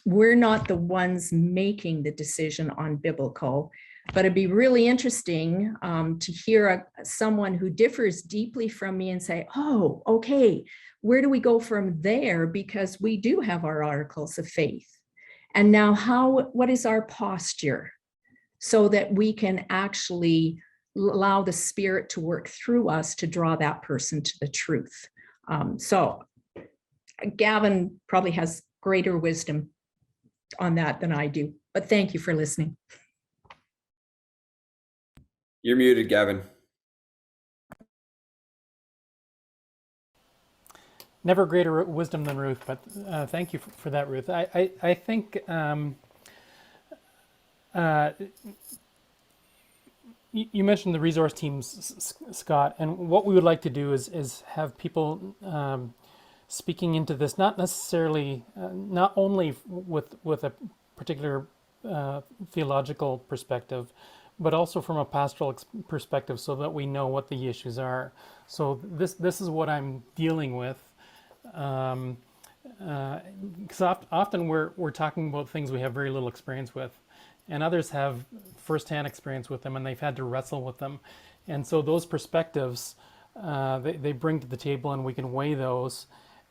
[SPEAKER 7] we're not the ones making the decision on biblical. But it'd be really interesting to hear someone who differs deeply from me and say, oh, okay, where do we go from there? Because we do have our articles of faith. And now what is our posture so that we can actually allow the Spirit to work through us to draw that person to the truth? So Gavin probably has greater wisdom on that than I do, but thank you for listening.
[SPEAKER 1] You're muted, Gavin.
[SPEAKER 9] Never greater wisdom than Ruth, but thank you for that, Ruth. I think you mentioned the resource teams, Scott, and what we would like to do is have people speaking into this, not necessarily, not only with a particular theological perspective, but also from a pastoral perspective, so that we know what the issues are. So this is what I'm dealing with, because often we're talking about things we have very little experience with, and others have firsthand experience with them, and they've had to wrestle with them, and so those perspectives they bring to the table, and we can weigh those,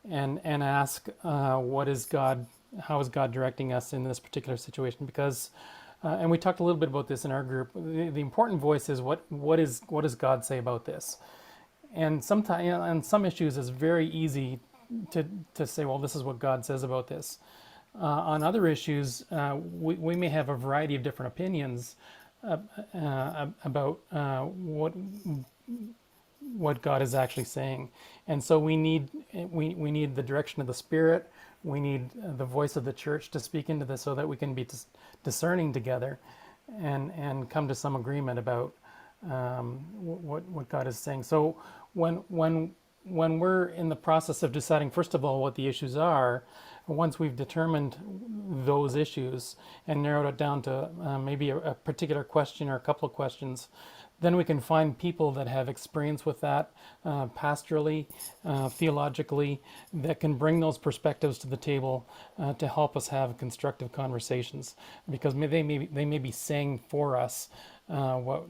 [SPEAKER 9] and ask what is God, how is God directing us in this particular situation? Because and we talked a little bit about this in our group. The important voice is what does God say about this? And sometimes on some issues it's very easy to say, well, this is what God says about this. On other issues, we may have a variety of different opinions about what God is actually saying, and so we need the direction of the Spirit. We need the voice of the church to speak into this, so that we can be discerning together, and come to some agreement about what God is saying. So when we're in the process of deciding, first of all, what the issues are, once we've determined those issues and narrowed it down to maybe a particular question or a couple of questions, then we can find people that have experience with that pastorally, theologically, that can bring those perspectives to the table to help us have constructive conversations, because they may be saying for us what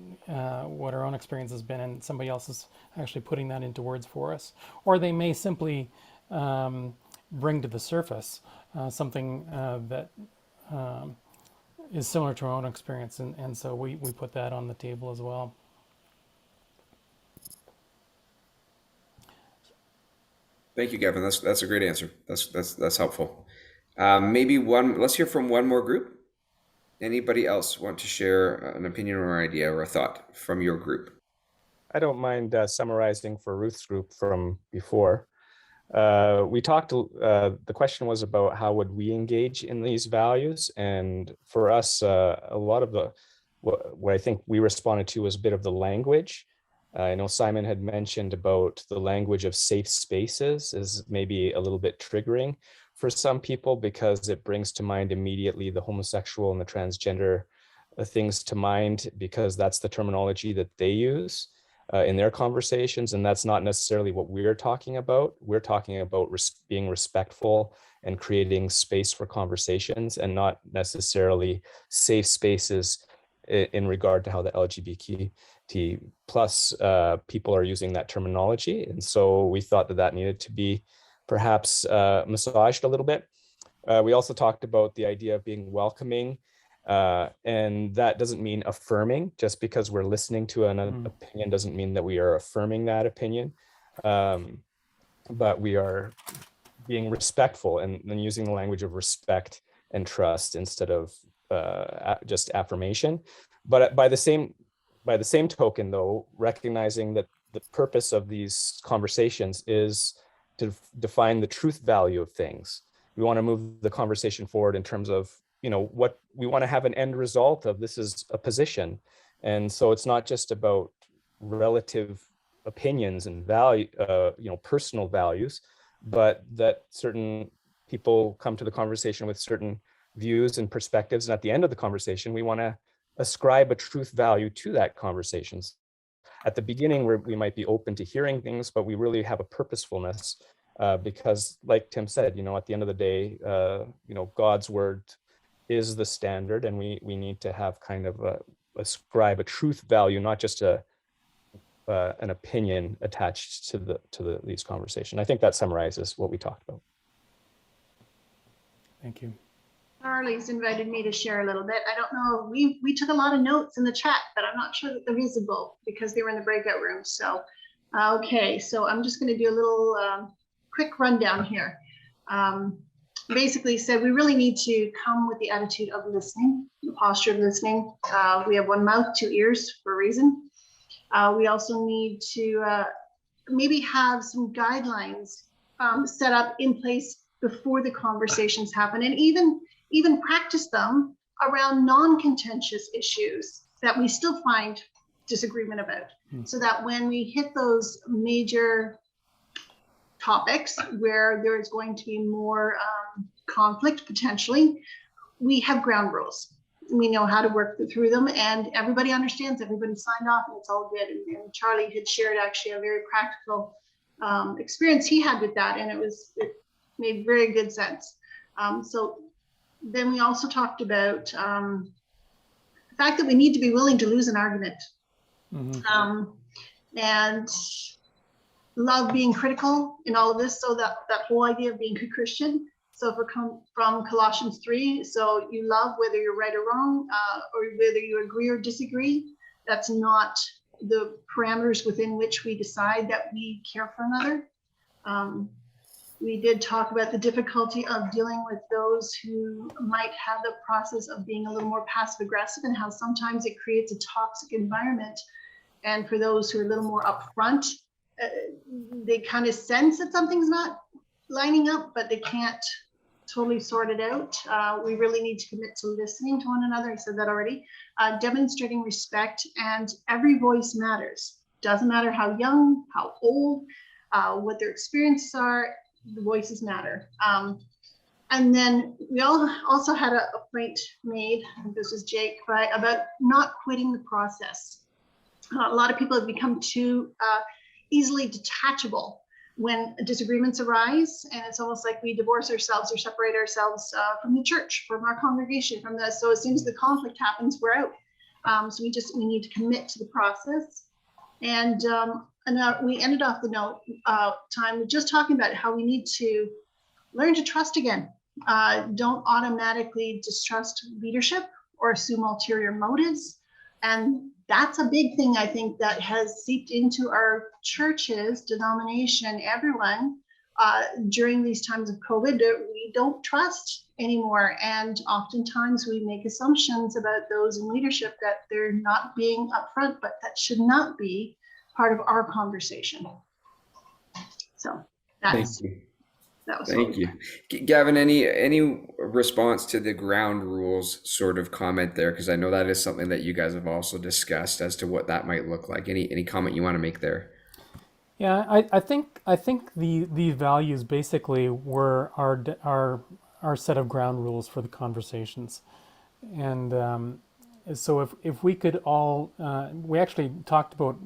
[SPEAKER 9] our own experience has been, and somebody else is actually putting that into words for us, or they may simply bring to the surface something that is similar to our own experience, and so we put that on the table as well.
[SPEAKER 1] Thank you, Gavin. That's a great answer. That's helpful. Let's hear from one more group. Anybody else want to share an opinion or an idea or a thought from your group?
[SPEAKER 10] I don't mind summarizing for Ruth's group from before. We talked, the question was about how would we engage in these values, and for us, a lot of what I think we responded to was a bit of the language. I know Simon had mentioned about the language of safe spaces is maybe a little bit triggering for some people because it brings to mind immediately the homosexual and the transgender things to mind, because that's the terminology that they use in their conversations. And that's not necessarily what we're talking about. We're talking about being respectful and creating space for conversations, and not necessarily safe spaces in regard to how the LGBT plus people are using that terminology. And so we thought that that needed to be perhaps massaged a little bit. We also talked about the idea of being welcoming, and that doesn't mean affirming. Just because we're listening to an opinion doesn't mean that we are affirming that opinion, but we are being respectful and using the language of respect and trust instead of just affirmation. But by the same token, though, recognizing that the purpose of these conversations is to define the truth value of things. We want to move the conversation forward in terms of, what we want to have an end result of. This is a position. And so it's not just about relative opinions and value, personal values, but that certain people come to the conversation with certain views and perspectives. And at the end of the conversation, we want to ascribe a truth value to that conversation. At the beginning, we might be open to hearing things, but we really have a purposefulness because, like Tim said, at the end of the day, God's word is the standard, and we need to have kind of ascribe a truth value, not just an opinion attached to these conversations. I think that summarizes what we talked about.
[SPEAKER 9] Thank you.
[SPEAKER 11] Charlie's invited me to share a little bit. I don't know, we took a lot of notes in the chat, but I'm not sure that they're visible because they were in the breakout room. So, okay, so I'm just going to do a little quick rundown here. Basically said we really need to come with the attitude of listening, the posture of listening. We have one mouth, two ears for a reason. We also need to maybe have some guidelines set up in place before the conversations happen, and even practice them around non-contentious issues that we still find disagreement about, so that when we hit those major topics where there is going to be more conflict potentially, we have ground rules. We know how to work through them, and everybody understands, everybody signed off, and it's all good. And Charlie had shared actually a very practical experience he had with that, and it made very good sense. So then we also talked about the fact that we need to be willing to lose an argument, and love being critical in all of this. So that whole idea of being a Christian. So if we come from Colossians 3, so you love whether you're right or wrong, or whether you agree or disagree. That's not the parameters within which we decide that we care for another. We did talk about the difficulty of dealing with those who might have the process of being a little more passive aggressive, and how sometimes it creates a toxic environment. And for those who are a little more upfront, they kind of sense that something's not lining up, but they can't totally sort it out. We really need to commit to listening to one another. I said that already. Demonstrating respect, and every voice matters. Doesn't matter how young, how old, what their experiences are, the voices matter. And then we also had a point made, I think this was Jake, about not quitting the process. A lot of people have become too easily detachable when disagreements arise, and it's almost like we divorce ourselves or separate ourselves from the church, from our congregation, from the. So as soon as the conflict happens, we're out. So we need to commit to the process. And we ended off the time with just talking about how we need to learn to trust again. Don't automatically distrust leadership or assume ulterior motives. And that's a big thing, I think, that has seeped into our churches, denomination, everyone, during these times of COVID. We don't trust anymore. And oftentimes we make assumptions about those in leadership that they're not being upfront, but that should not be part of our conversation. So that's That was
[SPEAKER 1] Thank
[SPEAKER 11] all.
[SPEAKER 1] you. Gavin, any response to the ground rules sort of comment there? Because I know that is something that you guys have also discussed as to what that might look like. Any comment you want to make there?
[SPEAKER 9] Yeah, I think these values basically were our set of ground rules for the conversations, and so if we could all, we actually talked about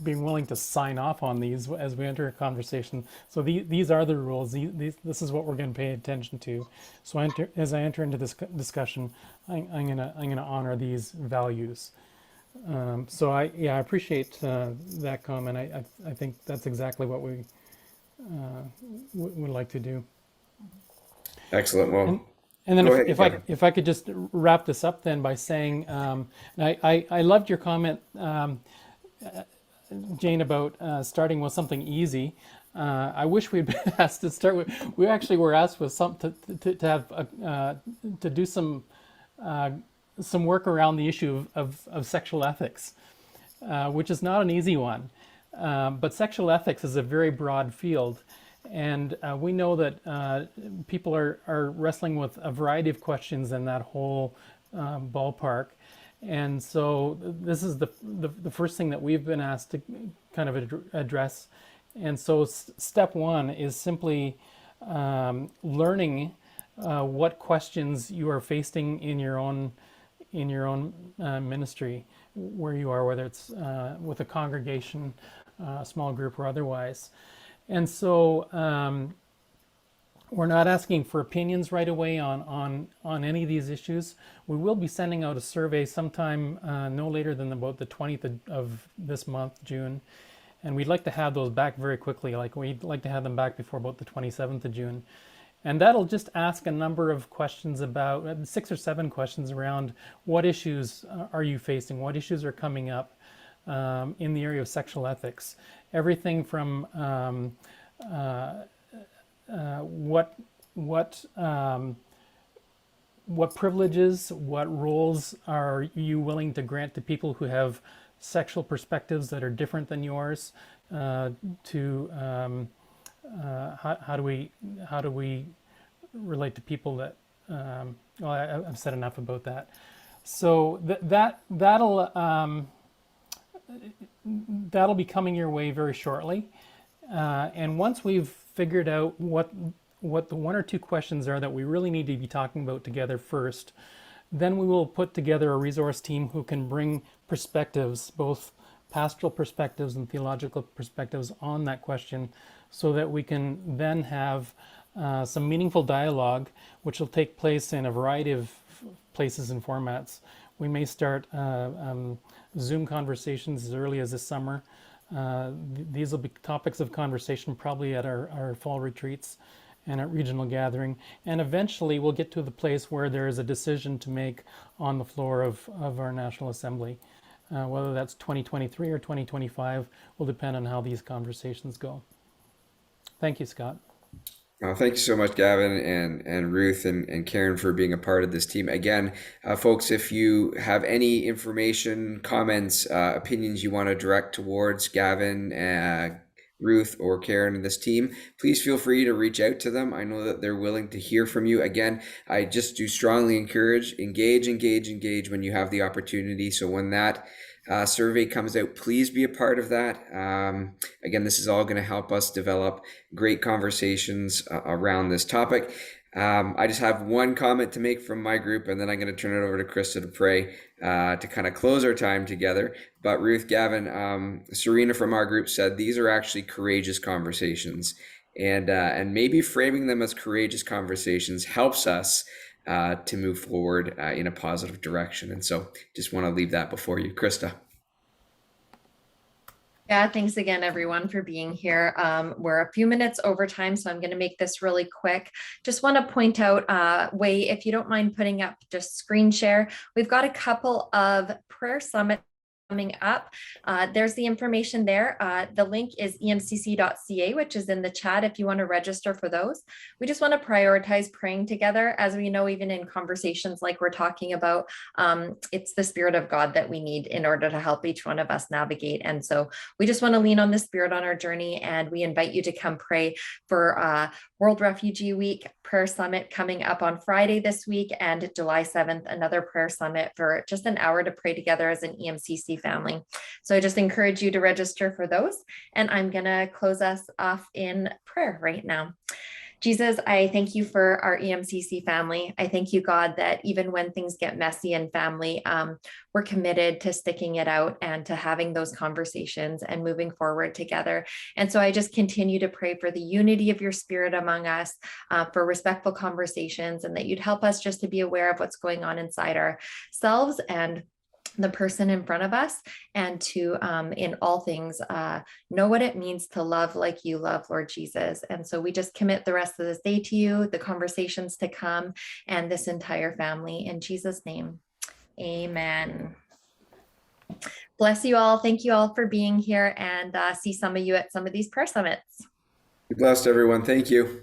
[SPEAKER 9] being willing to sign off on these as we enter a conversation. So these are the rules. This is what we're going to pay attention to. So as I enter into this discussion, I'm gonna honor these values. So I appreciate that comment. I think that's exactly what we would like to do.
[SPEAKER 1] Excellent. Well,
[SPEAKER 9] And then
[SPEAKER 1] go ahead,
[SPEAKER 9] if
[SPEAKER 1] Kevin.
[SPEAKER 9] I could just wrap this up then by saying, and I loved your comment, Jane, about starting with something easy. I wish we'd been asked to start with. We actually were asked with to have to do some work around the issue of sexual ethics, which is not an easy one. But sexual ethics is a very broad field. And we know that people are wrestling with a variety of questions in that whole ballpark. And so this is the first thing that we've been asked to kind of address. And so step one is simply learning what questions you are facing in your own ministry, where you are, whether it's with a congregation, a small group, or otherwise. And so we're not asking for opinions right away on any of these issues. We will be sending out a survey sometime no later than about the 20th of this month, June. And we'd like to have those back very quickly. Like we'd like to have them back before about the 27th of June. And that'll just ask a number of questions about 6 or 7 questions around what issues are you facing? What issues are coming up in the area of sexual ethics? Everything from what privileges, what roles are you willing to grant to people who have sexual perspectives that are different than yours? How do we relate to people that? Well, I've said enough about that. So that'll be coming your way very shortly. And once we've figured out what the 1 or 2 questions are that we really need to be talking about together first, then we will put together a resource team who can bring perspectives, both pastoral perspectives and theological perspectives on that question, so that we can then have some meaningful dialogue, which will take place in a variety of places and formats. We may start Zoom conversations as early as this summer. These will be topics of conversation probably at our fall retreats and at regional gathering. And eventually we'll get to the place where there is a decision to make on the floor of our National Assembly. Whether that's 2023 or 2025 will depend on how these conversations go. Thank you, Scott.
[SPEAKER 1] Thank you so much, Gavin and Ruth and Karen, for being a part of this team. Again, folks, if you have any information, comments, opinions you want to direct towards Gavin, Ruth, or Karen and this team, please feel free to reach out to them. I know that they're willing to hear from you. Again, I just do strongly encourage, engage when you have the opportunity. So when that survey comes out, please be a part of that. Again, this is all going to help us develop great conversations around this topic. I just have one comment to make from my group, and then I'm going to turn it over to Krista to pray to kind of close our time together. But Ruth, Gavin, Serena from our group said these are actually courageous conversations, and maybe framing them as courageous conversations helps us to move forward in a positive direction. And so just want to leave that before you. Krista.
[SPEAKER 12] Yeah, thanks again, everyone, for being here. We're a few minutes over time, so I'm going to make this really quick. Just want to point out, Wei, if you don't mind putting up just screen share, we've got a couple of prayer summit coming up. There's the information there. The link is emcc.ca, which is in the chat if you want to register for those. We just want to prioritize praying together. As we know, even in conversations like we're talking about, it's the Spirit of God that we need in order to help each one of us navigate. And so we just want to lean on the Spirit on our journey, and we invite you to come pray for World Refugee Week Prayer Summit coming up on Friday this week, and July 7th, another prayer summit for just an hour to pray together as an EMCC family. So I just encourage you to register for those. And I'm going to close us off in prayer right now. Jesus, I thank you for our EMCC family. I thank you, God, that even when things get messy in family, we're committed to sticking it out and to having those conversations and moving forward together. And so I just continue to pray for the unity of your Spirit among us, for respectful conversations, and that you'd help us just to be aware of what's going on inside ourselves and the person in front of us, and to, in all things, know what it means to love like you love, Lord Jesus. And so we just commit the rest of this day to you, the conversations to come, and this entire family. In Jesus' name, amen. Bless you all. Thank you all for being here, and see some of you at some of these prayer summits.
[SPEAKER 1] Be blessed, everyone. Thank you.